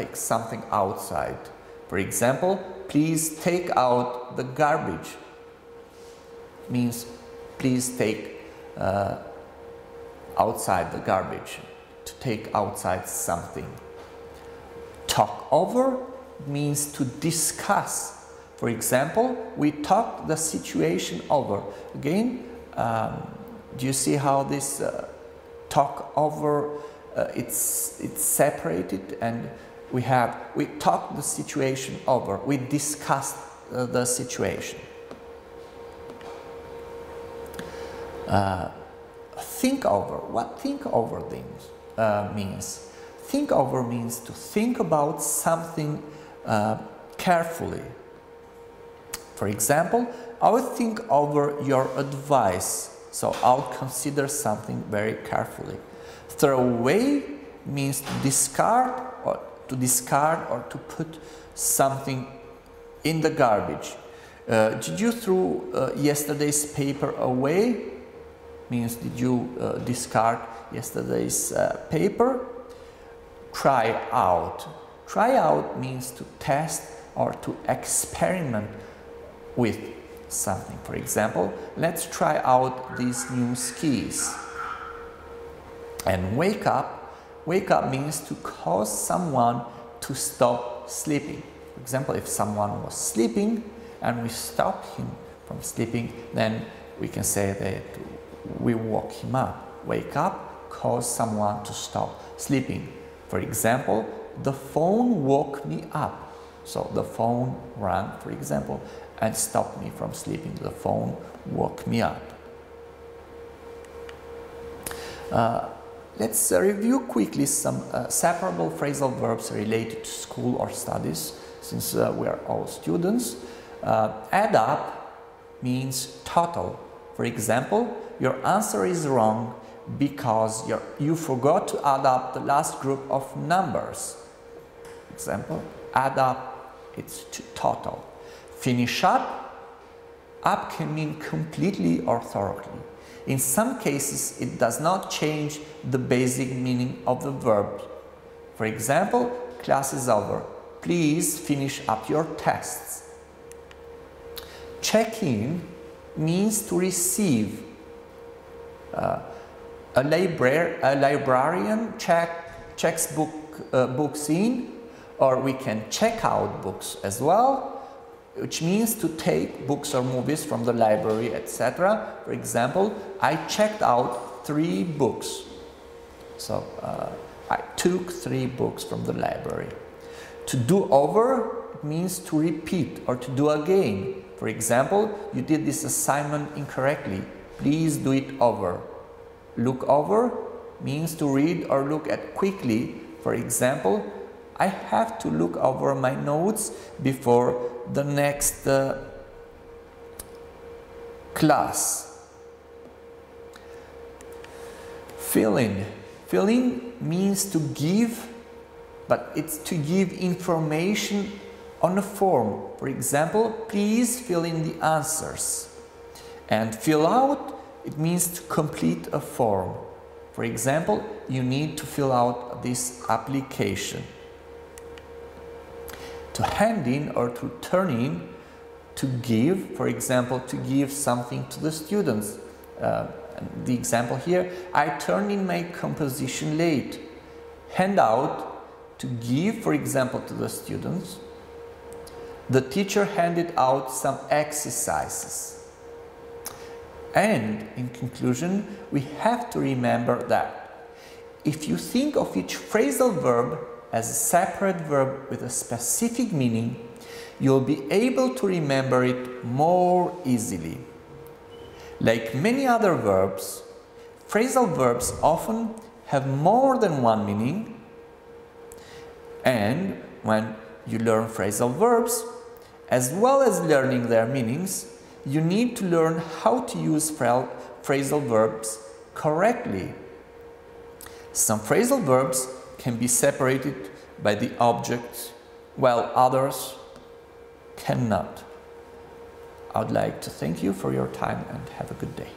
take something outside. For example, please take out the garbage. Means please take outside the garbage, to take outside something. Talk over means to discuss. For example, we talked the situation over. Again, do you see how this talk over, it's separated, and we talked the situation over, we discussed the situation. Think over. What think over means? Think over means to think about something carefully. For example, I will think over your advice, so I'll consider something very carefully. Throw away means to discard or to put something in the garbage. Did you throw yesterday's paper away? Means did you discard yesterday's paper? Try out. Try out means to test or to experiment with something. For example, let's try out these new skis. And wake up. Wake up means to cause someone to stop sleeping. For example, if someone was sleeping and we stop him from sleeping, then we can say that we woke him up. Wake up, cause someone to stop sleeping. For example, the phone woke me up. So the phone rang, for example, and stopped me from sleeping. The phone woke me up. Let's review quickly some separable phrasal verbs related to school or studies, since we are all students. Add up means total. For example, your answer is wrong because you forgot to add up the last group of numbers. Example, add up, it's total. Finish up can mean completely or thoroughly. In some cases, it does not change the basic meaning of the verb. For example, class is over. Please finish up your tests. Check in means to receive. A librarian checks books in, or we can check out books as well, which means to take books or movies from the library, etc. For example, I checked out 3 books. So I took 3 books from the library. To do over means to repeat or to do again. For example, you did this assignment incorrectly. Please do it over. Look over means to read or look at quickly. For example, I have to look over my notes before the next class. Fill in. Fill in means to give, but it's to give information on a form. For example, please fill in the answers. And fill out, it means to complete a form. For example, you need to fill out this application. To hand in or to turn in, to give, for example, to give something to the students. The example here, I turned in my composition late. Hand out, to give, for example, to the students. The teacher handed out some exercises. And in conclusion, we have to remember that if you think of each phrasal verb as a separate verb with a specific meaning, you'll be able to remember it more easily. Like many other verbs, phrasal verbs often have more than one meaning, and when you learn phrasal verbs, as well as learning their meanings, you need to learn how to use phrasal verbs correctly. Some phrasal verbs can be separated by the object, while others cannot. I would like to thank you for your time and have a good day.